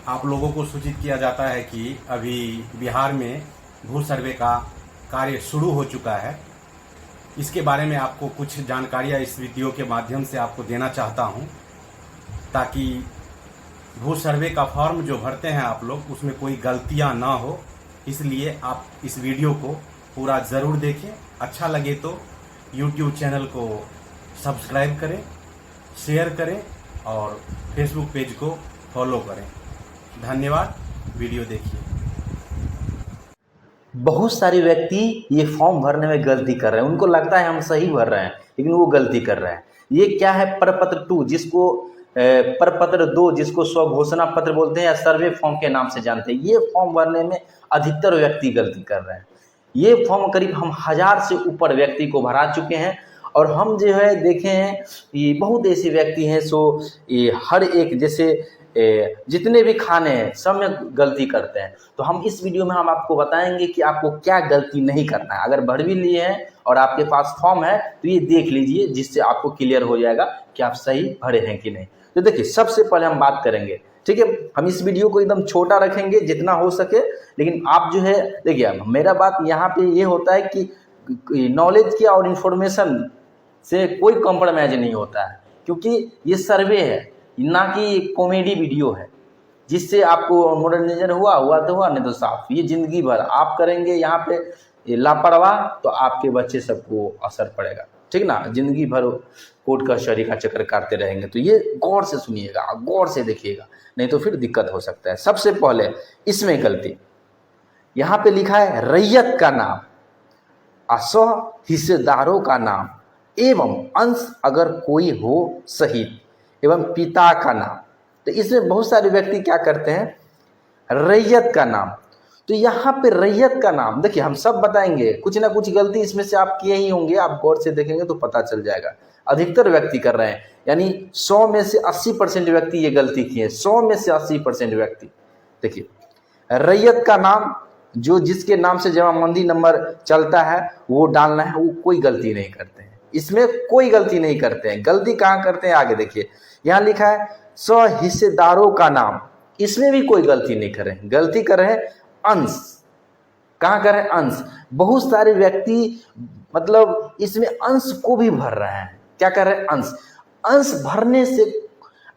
आप लोगों को सूचित किया जाता है कि अभी बिहार में भू सर्वे का कार्य शुरू हो चुका है। इसके बारे में आपको कुछ जानकारियां इस वीडियो के माध्यम से आपको देना चाहता हूं, ताकि भू सर्वे का फॉर्म जो भरते हैं आप लोग, उसमें कोई गलतियां ना हो। इसलिए आप इस वीडियो को पूरा ज़रूर देखें। अच्छा लगे तो YouTube चैनल को सब्सक्राइब करें, शेयर करें और फेसबुक पेज को फॉलो करें। धन्यवाद। वीडियो देखिए। बहुत सारे व्यक्ति ये फॉर्म भरने में गलती कर रहे हैं। उनको लगता है हम सही भर रहे हैं, लेकिन वो गलती कर रहे हैं। ये क्या है? प्रपत्र 2, जिसको प्रपत्र 2, जिसको स्वघोषणा पत्र बोलते हैं या सर्वे फॉर्म के नाम से जानते हैं। ये फॉर्म भरने में अधिकतर व्यक्ति गलती कर रहे हैं। ये फॉर्म करीब हम 1000 से ऊपर व्यक्ति को भरा चुके हैं, और हम जो है देखे हैं ये बहुत ऐसे व्यक्ति हैं सो ये हर एक जैसे जितने भी खाने हैं सब में गलती करते हैं। तो हम इस वीडियो में हम आपको बताएंगे कि आपको क्या गलती नहीं करना है। अगर भर भी लिए हैं और आपके पास फॉर्म है तो ये देख लीजिए, जिससे आपको क्लियर हो जाएगा कि आप सही भरे हैं कि नहीं। तो देखिए, सबसे पहले हम बात करेंगे, ठीक है। हम इस वीडियो को एकदम छोटा रखेंगे जितना हो सके, लेकिन आप जो है देखिए, मेरा बात यहाँ पे ये होता है कि नॉलेज की और इन्फॉर्मेशन से कोई कॉम्प्रोमाइज नहीं होता है, क्योंकि ये सर्वे है ना कि कॉमेडी वीडियो है जिससे आपको मनोरंजन हुआ तो हुआ, नहीं तो साफ। ये जिंदगी भर आप करेंगे यहाँ पे लापरवाह तो आपके बच्चे सबको असर पड़ेगा, ठीक ना। जिंदगी भर कोर्ट कचहरी का चक्कर काटते रहेंगे। तो ये गौर से सुनिएगा, गौर से देखिएगा, नहीं तो फिर दिक्कत हो सकता है। सबसे पहले इसमें गलती यहाँ पे लिखा है रैयत का नाम, स्व हिस्सेदारों का नाम एवं अंश अगर कोई हो सहित, एवं पिता का नाम। तो इसमें बहुत सारे व्यक्ति क्या करते हैं, रैयत का नाम। तो यहाँ पे रैयत का नाम देखिए, हम सब बताएंगे, कुछ ना कुछ गलती इसमें से आप किए ही होंगे। आप गौर से देखेंगे तो पता चल जाएगा। अधिकतर व्यक्ति कर रहे हैं, यानी 100 में से 80% व्यक्ति ये गलती किए हैं। 100 में से 80% व्यक्ति। देखिए, रैयत का नाम जो जिसके नाम से जमाबंदी नंबर चलता है वो डालना है, वो कोई गलती नहीं करते हैं। इसमें कोई गलती नहीं करते हैं। गलती कहाँ करते हैं, आगे देखिए, यहाँ लिखा है स्व हिस्सेदारों का नाम। इसमें भी कोई गलती नहीं कर रहे हैं, गलती कर रहे हैं अंश। कहाँ कर रहे हैं? अंश। बहुत सारे व्यक्ति मतलब इसमें अंश को भी भर रहे हैं। क्या कर रहे हैं? अंश। अंश भरने से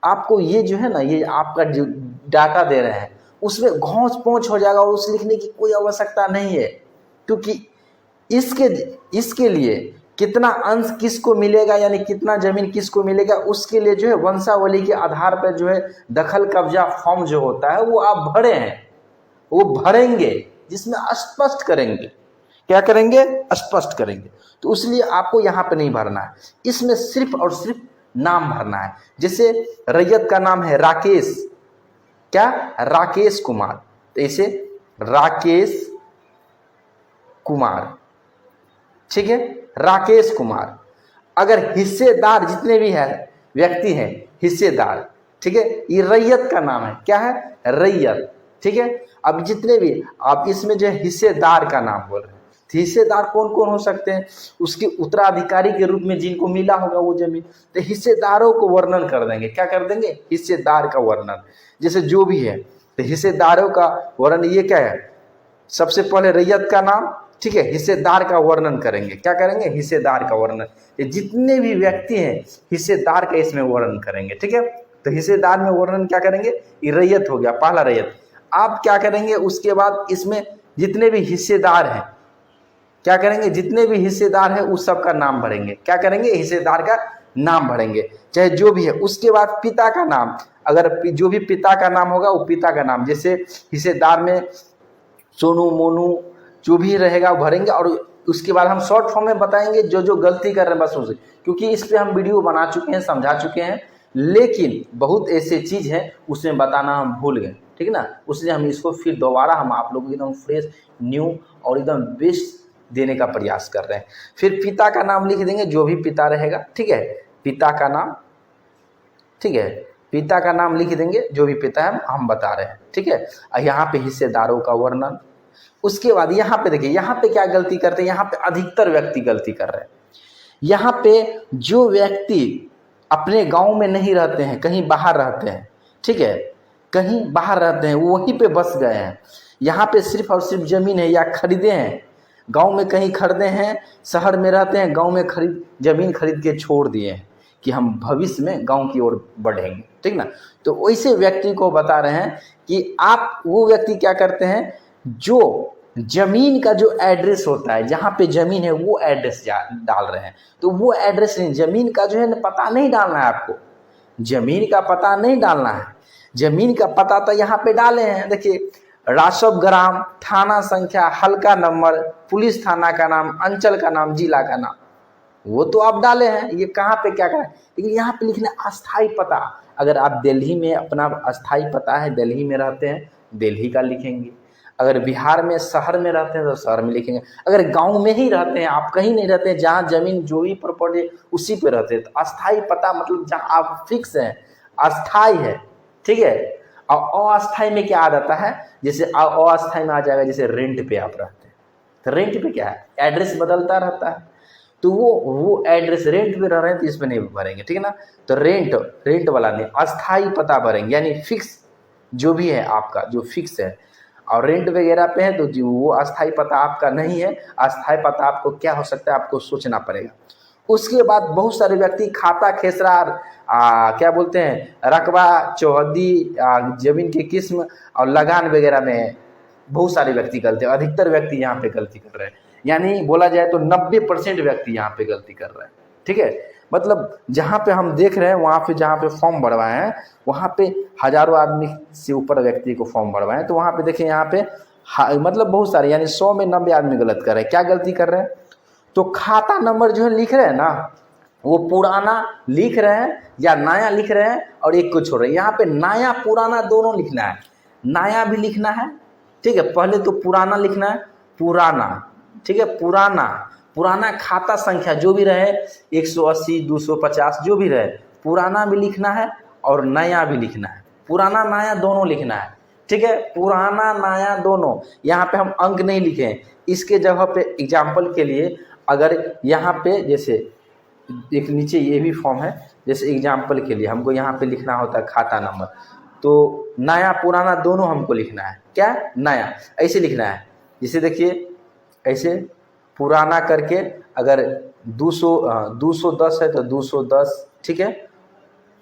आपको ये जो है ना, ये आपका जो डाटा दे रहे हैं उसमें घोंच पोंछ हो जाएगा, और उस लिखने की कोई आवश्यकता नहीं है, क्योंकि इसके लिए कितना अंश किसको मिलेगा, यानी कितना जमीन किसको मिलेगा, उसके लिए जो है वंशावली के आधार पर जो है दखल कब्जा फॉर्म जो होता है वो आप भरे हैं, वो भरेंगे, जिसमें स्पष्ट करेंगे। क्या करेंगे? स्पष्ट करेंगे। तो इसलिए आपको यहाँ पे नहीं भरना है, इसमें सिर्फ और सिर्फ नाम भरना है। जैसे रैयत का नाम है राकेश, क्या? राकेश कुमार। तो इसे राकेश कुमार, ठीक है, राकेश कुमार। अगर हिस्सेदार जितने भी है व्यक्ति हैं, हिस्सेदार, ठीक है, ये रैयत का नाम है। क्या है? रैयत, ठीक है। अब जितने भी आप इसमें जो है हिस्सेदार का नाम बोल रहे हैं, तो हिस्सेदार कौन कौन हो सकते हैं? उसके उत्तराधिकारी के रूप में जिनको मिला होगा वो जमीन, तो हिस्सेदारों को वर्णन कर देंगे। क्या कर देंगे? हिस्सेदार का वर्णन। जैसे जो भी है, तो हिस्सेदारों का वर्णन ये क्या है? सबसे पहले रैयत का नाम, ठीक है, हिस्सेदार का वर्णन करेंगे। क्या करेंगे? हिस्सेदार का वर्णन। ये जितने भी व्यक्ति हैं हिस्सेदार का इसमें वर्णन करेंगे, ठीक है। तो हिस्सेदार में वर्णन क्या करेंगे? ये रैयत हो गया, पहला रैयत। आप क्या करेंगे? उसके बाद इसमें जितने भी हिस्सेदार हैं, क्या करेंगे? जितने भी हिस्सेदार हैं उस सब का नाम भरेंगे। क्या करेंगे? हिस्सेदार का नाम भरेंगे, चाहे जो भी है। उसके बाद पिता का नाम, अगर जो भी पिता का नाम होगा वो पिता का नाम। जैसे हिस्सेदार में सोनू, मोनू, जो भी रहेगा वो भरेंगे। और उसके बाद हम शॉर्ट फॉर्म में बताएंगे जो जो गलती कर रहे हैं बस उसे, क्योंकि इस पे हम वीडियो बना चुके हैं, समझा चुके हैं, लेकिन बहुत ऐसे चीज़ हैं उसमें बताना हम भूल गए, ठीक है ना। उसलिए हम इसको फिर दोबारा हम आप लोगों को एकदम फ्रेश, न्यू और एकदम बेस्ट देने का प्रयास कर रहे हैं। फिर पिता का नाम लिख देंगे, जो भी पिता रहेगा, ठीक है, पिता का नाम, ठीक है, पिता का नाम लिख देंगे, जो भी पिता है हम बता रहे हैं, ठीक है। यहाँ पे हिस्सेदारों का वर्णन। उसके बाद यहाँ पे देखिए, यहाँ पे क्या गलती करते हैं, यहाँ पे अधिकतर व्यक्ति गलती कर रहे हैं। यहाँ पे जो व्यक्ति अपने गांव में नहीं रहते हैं, कहीं बाहर रहते हैं, ठीक है, कहीं बाहर रहते हैं, वो वहीं पे बस गए हैं, यहाँ पे सिर्फ और सिर्फ ज़मीन है या खरीदे हैं, गांव में कहीं खरीदे हैं, शहर में रहते हैं, गांव में ज़मीन खरीद के छोड़ दिए हैं कि हम भविष्य में गांव की ओर बढ़ेंगे, ठीक ना। तो वैसे व्यक्ति को बता रहे हैं कि आप वो व्यक्ति क्या करते हैं, जो जमीन का जो एड्रेस होता है, जहाँ पे जमीन है वो एड्रेस डाल रहे हैं। तो वो एड्रेस नहीं, जमीन का जो है ना पता नहीं डालना है आपको, जमीन का पता नहीं डालना है। जमीन का पता तो यहाँ पे डाले हैं, देखिए रासव ग्राम, थाना संख्या, हल्का नंबर, पुलिस थाना का नाम, अंचल का नाम, जिला का नाम, वो तो आप डाले हैं। ये कहाँ पे क्या करें, लेकिन यहाँ पे लिखना अस्थाई पता। अगर आप दिल्ली में अपना अस्थाई पता है, दिल्ली में रहते हैं, दिल्ली का लिखेंगे। अगर बिहार में शहर में रहते हैं तो शहर में लिखेंगे। अगर गांव में ही रहते हैं, आप कहीं नहीं रहते हैं, जहाँ जमीन जो भी प्रॉपर्टी उसी पे रहते हैं, तो अस्थाई पता मतलब जहाँ आप फिक्स हैं, अस्थाई है, ठीक है। और अस्थाई में क्या आ जाता है, जैसे अस्थाई में आ जाएगा, जैसे रेंट पे आप रहते हैं, तो रेंट पे क्या है, एड्रेस बदलता रहता है, तो वो एड्रेस रेंट पे रह रहे हैं तो इस पे नहीं भरेंगे, ठीक है ना। तो रेंट वाला नहीं, अस्थाई पता भरेंगे, यानी फिक्स जो भी है आपका, जो फिक्स है। और रेंट वगैरह पे है तो जो वो अस्थाई पता आपका नहीं है। अस्थाई पता आपको क्या हो सकता है, आपको सोचना पड़ेगा। उसके बाद बहुत सारे व्यक्ति खाता, खेसरा, क्या बोलते हैं, रकबा, चौहद्दी, जमीन की किस्म और लगान वगैरह में बहुत सारे व्यक्ति गलती, अधिकतर व्यक्ति यहाँ पे गलती कर रहे हैं। यानी बोला जाए तो 90% व्यक्ति यहाँ पे गलती कर रहे हैं, ठीक है। मतलब जहाँ पे हम देख रहे हैं, वहाँ पे जहाँ पे फॉर्म भरवाए हैं, वहाँ पे हजारों आदमी से ऊपर व्यक्ति को फॉर्म भरवाए हैं, तो वहाँ पे देखिए, यहाँ पे मतलब बहुत सारे, यानी 100 में 90 आदमी गलत कर रहे हैं। क्या गलती कर रहे हैं, तो खाता नंबर जो है लिख रहे हैं ना, वो पुराना लिख रहे हैं या नया लिख रहे हैं, और एक को छोड़ रहे हैं। यहाँ पे नया पुराना दोनों लिखना है, नया भी लिखना है, ठीक है। पहले तो पुराना लिखना है, पुराना, ठीक है, पुराना खाता संख्या जो भी रहे, 180, 250 जो भी रहे, पुराना भी लिखना है और नया भी लिखना है। पुराना नया दोनों लिखना है, ठीक है, पुराना नया दोनों। यहाँ पे हम अंक नहीं लिखे हैं, इसके जगह पे एग्जाम्पल के लिए, अगर यहाँ पे जैसे एक नीचे ये भी फॉर्म है, जैसे एग्जाम्पल के लिए हमको यहाँ पे लिखना होता है खाता नंबर, तो नया पुराना दोनों हमको लिखना है। क्या, नया ऐसे लिखना है, जैसे देखिए ऐसे पुराना करके, अगर 210 है तो 210, ठीक है।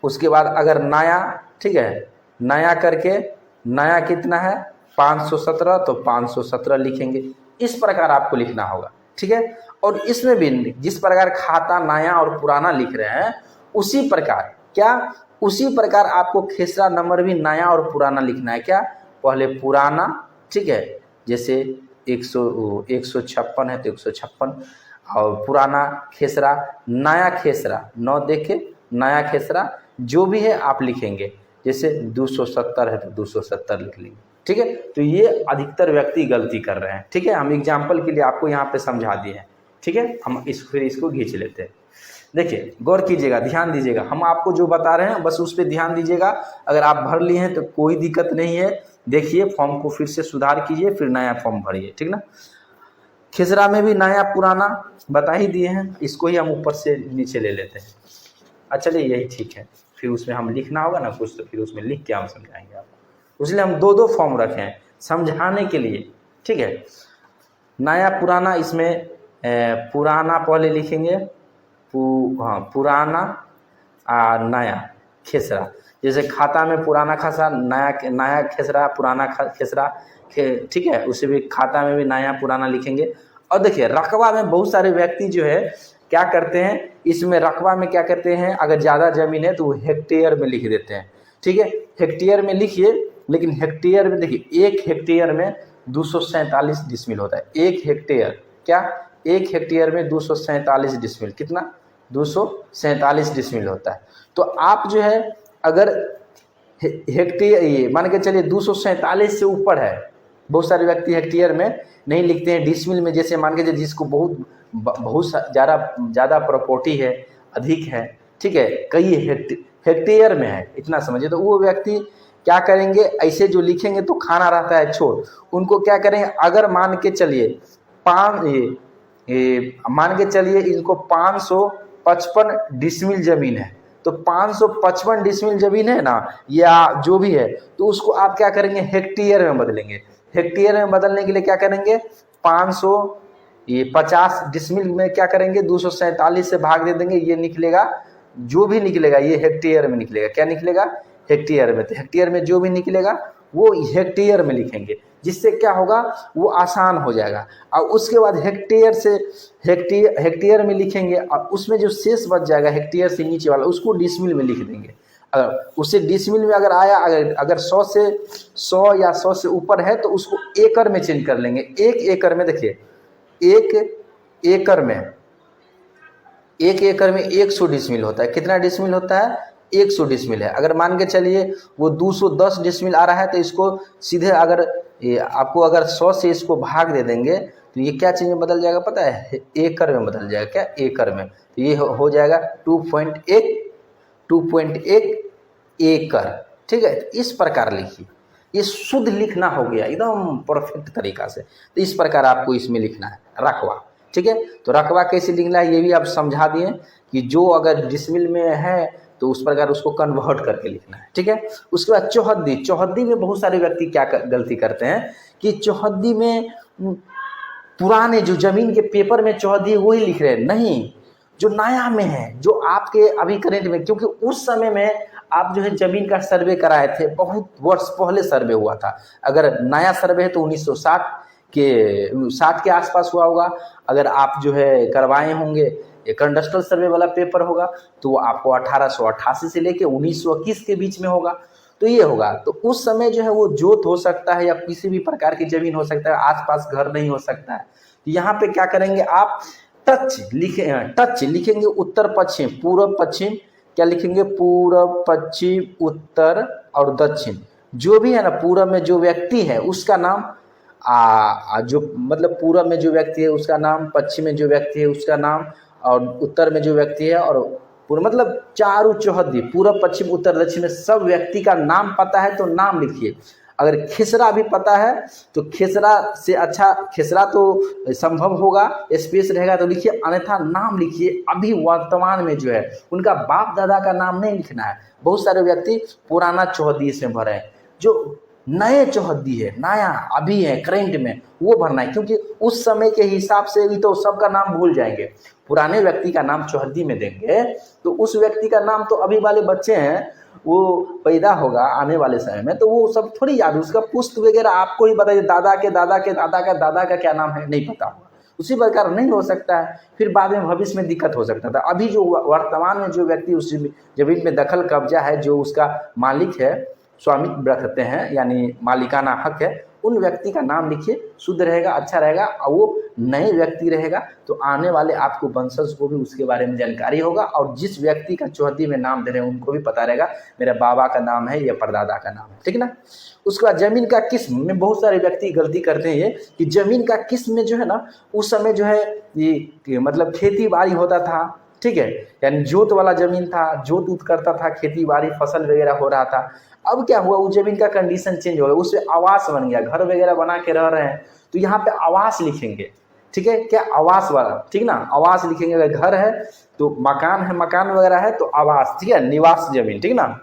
उसके बाद अगर नया, ठीक है, नया करके, नया कितना है 517, तो 517 लिखेंगे। इस प्रकार आपको लिखना होगा, ठीक है। और इसमें भी जिस प्रकार खाता नया और पुराना लिख रहे हैं, उसी प्रकार क्या, उसी प्रकार आपको खेसरा नंबर भी नया और पुराना लिखना है। क्या, पहले पुराना, ठीक है, जैसे 156 है तो 156, और पुराना खेसरा, नया खेसरा, 9 देखे, नया खेसरा जो भी है आप लिखेंगे। जैसे 270 है तो 270 लिख लेंगे, ठीक है। तो ये अधिकतर व्यक्ति गलती कर रहे हैं, ठीक है। हम एग्जाम्पल के लिए आपको यहाँ पे समझा दिए हैं, ठीक है। हम फिर इसको खींच लेते हैं। देखिए, गौर कीजिएगा, ध्यान दीजिएगा, हम आपको जो बता रहे हैं बस उस पर ध्यान दीजिएगा। अगर आप भर लिए हैं तो कोई दिक्कत नहीं है, देखिए फॉर्म को फिर से सुधार कीजिए, फिर नया फॉर्म भरिए, ठीक ना। खेसरा में भी नया पुराना बता ही दिए हैं, इसको ही हम ऊपर से नीचे ले लेते हैं। अच्छा, चलिए यही ठीक है, फिर उसमें हम लिखना होगा ना कुछ, तो फिर उसमें लिख के हम समझाएंगे आपको। इसलिए हम दो फॉर्म रखे हैं समझाने के लिए, ठीक है। नया पुराना, इसमें पुराना पहले लिखेंगे, पुराना नया खेसरा। जैसे खाता में पुराना खेसरा, नया खेसरा, पुराना खेसरा, ठीक है। उसे भी खाता में भी नया पुराना लिखेंगे। और देखिए, रकबा में बहुत सारे व्यक्ति जो है क्या करते हैं, इसमें रकबा में क्या करते हैं, अगर ज़्यादा ज़मीन है तो वो हेक्टेयर में लिख देते हैं, ठीक है। हेक्टेयर में लिखिए, लेकिन हेक्टेयर में देखिए, 1 हेक्टेयर में 247 डिसमिल होता है। 1 हेक्टेयर, क्या, 1 हेक्टेयर में 247 डिसमिल, कितना, 247 डिसमिल होता है। तो आप जो है, अगर हेक्टेयर, ये मान के चलिए 247 से ऊपर है, बहुत सारे व्यक्ति हेक्टेयर में नहीं लिखते हैं, डिसमिल में। जैसे मान के चलिए जिसको बहुत ज़्यादा प्रॉपर्टी है, अधिक है, ठीक है, कई हेक्टेयर में है, इतना समझिए, तो वो व्यक्ति क्या करेंगे, ऐसे जो लिखेंगे तो खाना रहता है छोड़, उनको क्या करेंगे, अगर मान के चलिए मान के चलिए इनको 555 डिसमिल जमीन है, तो 555 डिसमिल जमीन है ना, या जो भी है, तो उसको आप क्या करेंगे, हेक्टेयर में बदलेंगे। हेक्टेयर में बदलने के लिए क्या करेंगे, 550 डिसमिल में क्या करेंगे, 247 से भाग दे देंगे, ये निकलेगा, जो भी निकलेगा ये हेक्टेयर में निकलेगा। क्या निकलेगा, हेक्टेयर में। तो हेक्टेयर में जो भी निकलेगा वो हेक्टेयर में लिखेंगे, जिससे क्या होगा, वो आसान हो जाएगा। और उसके बाद हेक्टेयर से हेक्टेयर में लिखेंगे, और उसमें जो शेष बच जाएगा हेक्टेयर से नीचे वाला, उसको डिसमिल में लिख देंगे। अगर उसे डिसमिल में अगर आया, अगर 100 या 100 से ऊपर है तो उसको एकड़ में चेंज कर लेंगे। एक एकड़ में देखिए, एक एकड़ में 100 डिसमिल होता है। कितना डिसमिल होता है, 100 डिसमिल है। अगर मान के चलिए वो 210 डिसमिल आ रहा है, तो इसको सीधे अगर आपको अगर 100 से इसको भाग दे देंगे तो ये क्या चीज़ में बदल जाएगा पता है, एकड़ में बदल जाएगा। क्या, एकड़ में। तो ये हो जाएगा 2.1 एकड़। ठीक है, इस प्रकार लिखिए, ये शुद्ध लिखना हो गया एकदम परफेक्ट तरीका से। तो इस प्रकार आपको इसमें लिखना है रकबा। ठीक है, तो रकबा कैसे लिखना है ये भी आप समझा दिए, कि जो अगर डिसमिल में है तो उस प्रकार उसको कन्वर्ट करके लिखना है। ठीक है, उसके बाद चौहद्दी में बहुत सारे व्यक्ति क्या गलती करते हैं कि चौहद्दी में पुराने जो जमीन के पेपर में चौहद्दी वही लिख रहे हैं, नहीं, जो नया में है, जो आपके अभी करंट में, क्योंकि उस समय में आप जो है जमीन का सर्वे कराए थे, बहुत वर्ष पहले सर्वे हुआ था। अगर नया सर्वे है तो 1960 के आसपास हुआ होगा। अगर आप जो है करवाए होंगे, एक इंडस्ट्रियल सर्वे वाला पेपर होगा, तो वो आपको 1888 से लेके 1921 के बीच में होगा। तो ये होगा, तो उस समय जो है वो जोत हो सकता है या किसी भी प्रकार की जमीन हो सकता है, आसपास घर नहीं हो सकता है। तो यहाँ पे क्या करेंगे आप, टच लिखेंगे, उत्तर पश्चिम, पूर्व पश्चिम, क्या लिखेंगे, पूर्व पश्चिम उत्तर और दक्षिण, जो भी है ना, पूर्व में जो व्यक्ति है उसका नाम, जो मतलब पूर्व में जो व्यक्ति है उसका नाम, पश्चिम में जो व्यक्ति है उसका नाम, और उत्तर में जो व्यक्ति है, और पूर्व मतलब चारों चौहद्दी, पूर्व पश्चिम उत्तर दक्षिण में सब व्यक्ति का नाम पता है तो नाम लिखिए। अगर खेसरा भी पता है तो खेसरा से अच्छा, खेसरा तो संभव होगा, स्पेस रहेगा तो लिखिए, अन्यथा नाम लिखिए। अभी वर्तमान में जो है उनका बाप दादा का नाम नहीं लिखना है। बहुत सारे व्यक्ति पुराना चौहद्दी इसमें भरे हैं, जो नए चौहद्दी है, नया अभी है करंट में, वो भरना है, क्योंकि उस समय के हिसाब से भी तो सबका नाम भूल जाएंगे। पुराने व्यक्ति का नाम चौहद्दी में देंगे तो उस व्यक्ति का नाम तो अभी वाले बच्चे हैं, वो पैदा होगा आने वाले समय में, तो वो सब थोड़ी याद, उसका पुस्त वगैरह आपको ही बताइए, दादा के दादा के दादा का दादा का क्या नाम है नहीं पता होगा, उसी प्रकार नहीं हो सकता है, फिर बाद में भविष्य में दिक्कत हो सकता था। अभी जो वर्तमान में जो व्यक्ति उस जमीन में दखल कब्जा है, जो उसका मालिक है, स्वामित्व रखते हैं, यानी मालिकाना हक है, उन व्यक्ति का नाम लिखिए, शुद्ध रहेगा, अच्छा रहेगा। और वो नए व्यक्ति रहेगा तो आने वाले आपको वंशज को भी उसके बारे में जानकारी होगा, और जिस व्यक्ति का चौहद्दी में नाम दे रहे हैं उनको भी पता रहेगा मेरा बाबा का नाम है या परदादा का नाम है। ठीक ना। उसके बाद जमीन का किस्म में बहुत सारे व्यक्ति गलती करते हैं, ये कि जमीन का किस्म में जो है ना, उस समय जो है ये मतलब खेती बाड़ी होता था, ठीक है, यानी जोत वाला जमीन था, जोत उत करता था, खेती बाड़ी फसल वगैरह हो रहा था। अब क्या हुआ, उस जमीन का कंडीशन चेंज हो गया, उससे आवास बन गया, घर वगैरह बना के रह रहे हैं, तो यहाँ पे आवास लिखेंगे। ठीक है, क्या, आवास वाला, ठीक ना, आवास लिखेंगे। अगर घर है तो मकान है, मकान वगैरह है तो आवास, ठीक है, निवास जमीन, ठीक ना।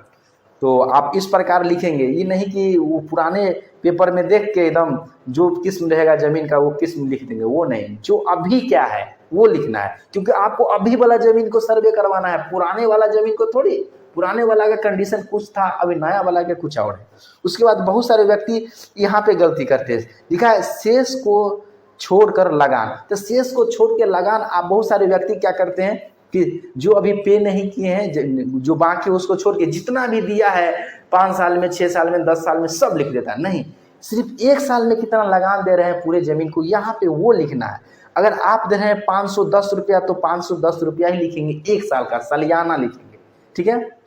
तो आप इस प्रकार लिखेंगे, ये नहीं कि वो पुराने पेपर में देख के एकदम जो किस्म रहेगा जमीन का वो किस्म लिख देंगे, वो नहीं, जो अभी क्या है वो लिखना है, क्योंकि आपको अभी वाला जमीन को सर्वे करवाना है, पुराने वाला जमीन को थोड़ी। पुराने वाला का कंडीशन कुछ था, अभी नया वाला के कुछ और है। उसके बाद बहुत सारे व्यक्ति यहाँ पे गलती करते हैं, लिखा है शेष को छोड़कर लगान। तो शेष को छोड़ के लगान, आप बहुत सारे व्यक्ति क्या करते हैं कि जो अभी पे नहीं किए हैं, जो बाकी उसको छोड़ के जितना भी दिया है 5 साल में, 6 साल में, 10 साल में सब लिख देता है। नहीं, सिर्फ 1 साल में कितना लगान दे रहे हैं पूरे जमीन को, यहाँ पे वो लिखना है। अगर आप दे रहे हैं 510 रुपया तो 510 रुपया ही लिखेंगे, 1 साल का सालियाना लिखेंगे। ठीक है।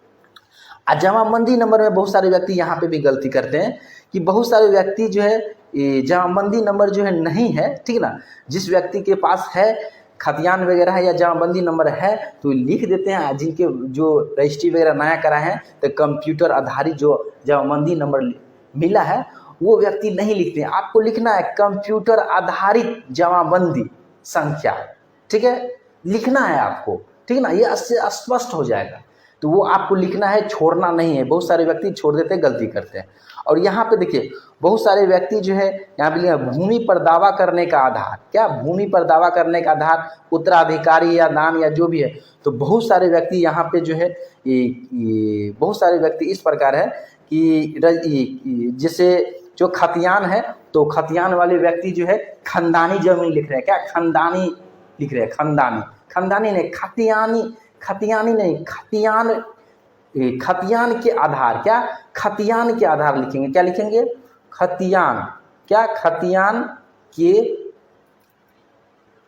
जमाबंदी नंबर में बहुत सारे व्यक्ति यहाँ पे भी गलती करते हैं कि बहुत सारे व्यक्ति जो है जमाबंदी नंबर जो है नहीं है, ठीक ना। जिस व्यक्ति के पास है खतियान वगैरह है या जमाबंदी नंबर है तो लिख देते हैं, जिनके जो रजिस्ट्री वगैरह नया कराए हैं तो कंप्यूटर आधारित जो जमाबंदी नंबर मिला है वो व्यक्ति नहीं लिखते हैं। आपको लिखना है कंप्यूटर आधारित जमाबंदी संख्या, ठीक है, लिखना है आपको, ठीक ना। ये स्पष्ट हो जाएगा, तो वो आपको लिखना है, छोड़ना नहीं है। बहुत सारे व्यक्ति छोड़ देते हैं, गलती करते हैं। और यहाँ पे देखिए बहुत सारे व्यक्ति जो है यहाँ पे लिखा भूमि पर दावा करने का आधार, क्या भूमि पर दावा करने का आधार उत्तराधिकारी या दान या जो भी है। तो बहुत सारे व्यक्ति यहाँ पे जो है बहुत सारे व्यक्ति इस प्रकार है कि जैसे जो खतियान है, तो खतियान वाले व्यक्ति जो है खानदानी जमीन लिख रहे हैं, क्या खानदानी लिख रहे हैं, खानदानी, खानदानी नहीं खतियानी, खतियानी नहीं खतियान, खतियान के आधार, क्या खतियान के आधार लिखेंगे, क्या लिखेंगे खतियान, क्या खतियान के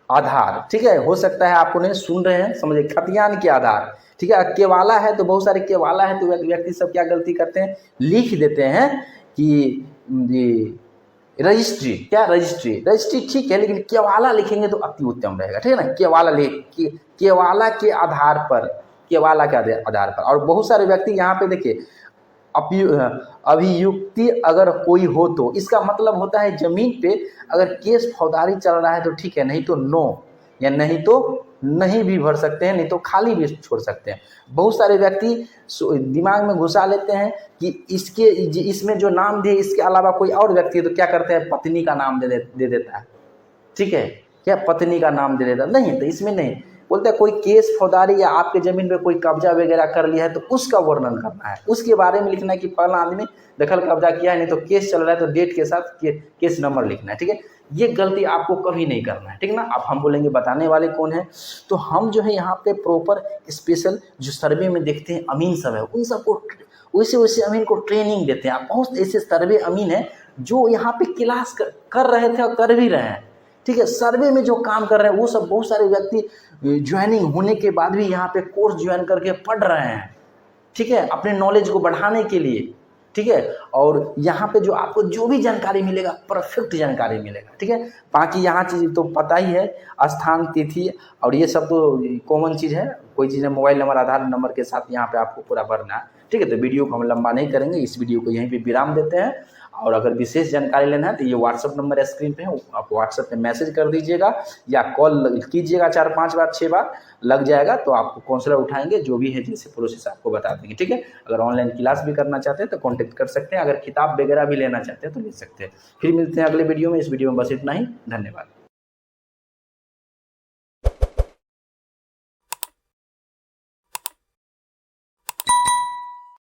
आधार। ठीक है, हो सकता है आपको नहीं सुन रहे हैं, समझिए खतियान के आधार। ठीक है, केवाला है तो बहुत सारे केवाला है तो व्यक्ति सब क्या गलती करते हैं, लिख देते हैं कि रजिस्ट्री, क्या रजिस्ट्री, रजिस्ट्री ठीक है लेकिन केवाला लिखेंगे तो अति उत्तम रहेगा। ठीक है ना, केवाला केवाला के आधार पर, केवाला के आधार पर। और बहुत सारे व्यक्ति यहाँ पे देखिए अभियुक्ति अगर कोई हो तो इसका मतलब होता है जमीन पे अगर केस फौजदारी चल रहा है तो ठीक है, नहीं तो नो, या नहीं तो नहीं भी भर सकते हैं, नहीं तो खाली भी छोड़ सकते हैं। बहुत सारे व्यक्ति दिमाग में घुसा लेते हैं कि इसमें जो नाम दिए इसके अलावा कोई और व्यक्ति है तो क्या करते हैं, पत्नी का नाम दे देता है। ठीक है, क्या पत्नी का नाम दे देता नहीं, तो इसमें नहीं, बोलते हैं कोई केस फौजदारी या आपके जमीन पे कोई कब्जा वगैरह कर लिया है तो उसका वर्णन करना है, उसके बारे में लिखना है कि फलाना आदमी दखल कब्जा किया है, नहीं तो केस चल रहा है तो डेट के साथ केस नंबर लिखना है। ठीक है, ये गलती आपको कभी नहीं करना है। ठीक है ना, अब हम बोलेंगे बताने वाले कौन है, तो हम जो है यहाँ पे प्रॉपर स्पेशल जो सर्वे में देखते हैं अमीन सब है, उन सबको वैसे अमीन को ट्रेनिंग देते हैं। बहुत ऐसे सर्वे अमीन है जो यहाँ पे क्लास कर रहे थे और कर भी रहे हैं। ठीक है, सर्वे में जो काम कर रहे हैं वो सब बहुत सारे व्यक्ति ज्वाइनिंग होने के बाद भी यहाँ पे कोर्स ज्वाइन करके पढ़ रहे हैं। ठीक है, अपने नॉलेज को बढ़ाने के लिए। ठीक है, और यहाँ पे जो आपको जो भी जानकारी मिलेगा परफेक्ट जानकारी मिलेगा। ठीक है, बाकी यहाँ चीज़ तो पता ही है, स्थान, तिथि और ये सब तो कॉमन चीज़ है, कोई चीज़ है मोबाइल नंबर आधार नंबर के साथ यहाँ पे आपको पूरा भरना है। ठीक है, तो वीडियो को हम लंबा नहीं करेंगे, इस वीडियो को यहीं पे विराम देते हैं। और अगर विशेष जानकारी लेना है तो ये व्हाट्सअप नंबर है स्क्रीन पे है, आप व्हाट्सअप पे मैसेज कर दीजिएगा या कॉल कीजिएगा 4-5 बार 6 बार लग जाएगा, तो आपको काउंसलर उठाएंगे, जो भी है जैसे प्रोसेस आपको बता देंगे। ठीक है, अगर ऑनलाइन क्लास भी करना चाहते हैं तो कॉन्टेक्ट कर सकते हैं, अगर किताब वगैरह भी लेना चाहते हैं तो ले सकते हैं। फिर मिलते हैं अगले वीडियो में। इस वीडियो में बस इतना ही, धन्यवाद।